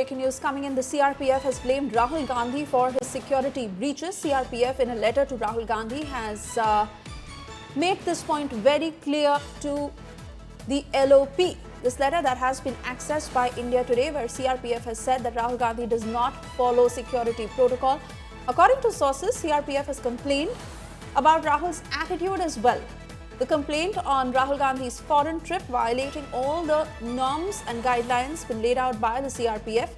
breaking news coming in. The CRPF has blamed Rahul Gandhi for his security breaches. CRPF, in a letter to Rahul Gandhi, has made this point very clear to the LOP. This letter that has been accessed by India Today, where CRPF has said that Rahul Gandhi does not follow security protocol. According to sources, CRPF has complained about Rahul's attitude as well. The complaint on Rahul Gandhi's foreign trip violating all the norms and guidelines been laid out by the CRPF.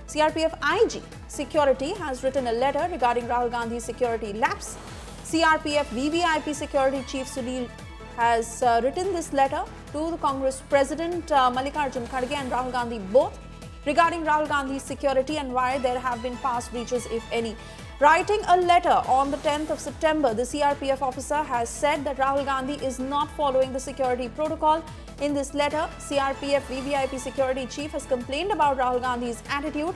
CRPF IG Security has written a letter regarding Rahul Gandhi's security lapse. CRPF VVIP Security Chief Sunil has written this letter to the Congress President Mallikarjun Kharge and Rahul Gandhi both regarding Rahul Gandhi's security and why there have been past breaches, if any. Writing a letter on the 10th of September, the CRPF officer has said that Rahul Gandhi is not following the security protocol. In this letter, CRPF VVIP Security Chief has complained about Rahul Gandhi's attitude.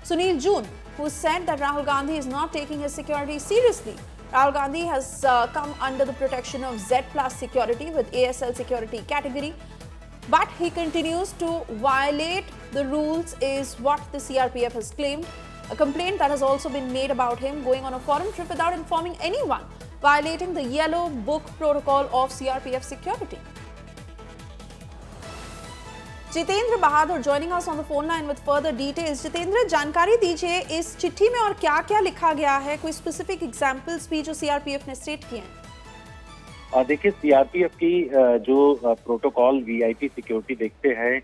Sunil June, who said that Rahul Gandhi is not taking his security seriously. Rahul Gandhi has come under the protection of Z Plus Security with ASL security category, but he continues to violate the rules, is what the CRPF has claimed. A complaint that has also been made about him going on a foreign trip without informing anyone, violating the Yellow Book protocol of CRPF security. Jitendra Bahadur joining us on the phone line with further details. Jitendra, जानकारी दीजिए इस चिट्ठी में और क्या-क्या लिखा गया है, कोई स्पेसिफिक एग्जांपल्स भी जो सीआरपीएफ ने स्टेट किए हैं? देखिए, सीआरपीएफ की जो प्रोटोकॉल वीआईपी सिक्योरिटी देखते हैं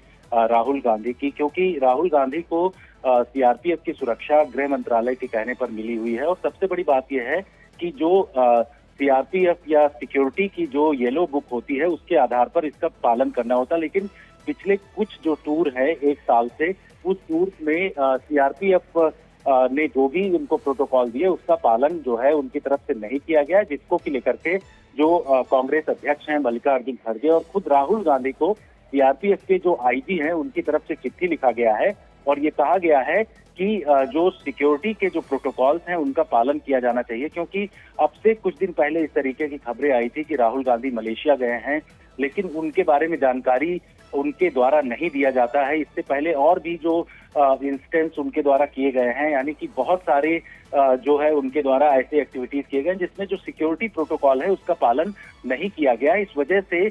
राहुल गांधी की, क्योंकि राहुल गांधी को सीआरपीएफ की सुरक्षा गृह मंत्रालय के कहने पर मिली हुई है। और सबसे बड़ी बात यह है कि जो सीआरपीएफ या सिक्योरिटी की जो येलो बुक होती है उसके आधार पर इसका पालन करना होता है, लेकिन पिछले कुछ जो टूर है एक साल से, उस टूर में सीआरपीएफ ने जो भी उनको प्रोटोकॉल दिए उसका पालन जो है उनकी तरफ से नहीं किया गया, जिसको कि लेकर के जो कांग्रेस अध्यक्ष हैं मल्लिकार्जुन खड़गे और खुद राहुल गांधी को सीआरपीएफ के जो आईजी हैं उनकी तरफ से चिट्ठी लिखा गया है और ये कहा गया है कि जो सिक्योरिटी के जो प्रोटोकॉल्स हैं उनका पालन किया जाना चाहिए। क्योंकि अब से कुछ दिन पहले इस तरीके की खबरें आई थी कि राहुल गांधी मलेशिया गए हैं, लेकिन उनके बारे में जानकारी उनके द्वारा नहीं दिया जाता है। इससे पहले और भी जो इंस्टेंस उनके द्वारा किए गए हैं, यानी कि बहुत सारे जो है उनके द्वारा ऐसे एक्टिविटीज किए गए जिसमें जो सिक्योरिटी प्रोटोकॉल है उसका पालन नहीं किया गया। इस वजह से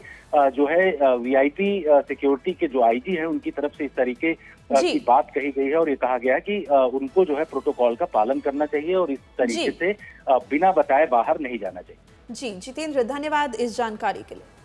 जो है वीआईपी सिक्योरिटी के जो आईजी हैं उनकी तरफ से इस तरीके की बात कही गई है और ये कहा गया है कि उनको जो है प्रोटोकॉल का पालन करना चाहिए और इस तरीके से बिना बताए बाहर नहीं जाना चाहिए। जी जितेंद्र, धन्यवाद इस जानकारी के लिए।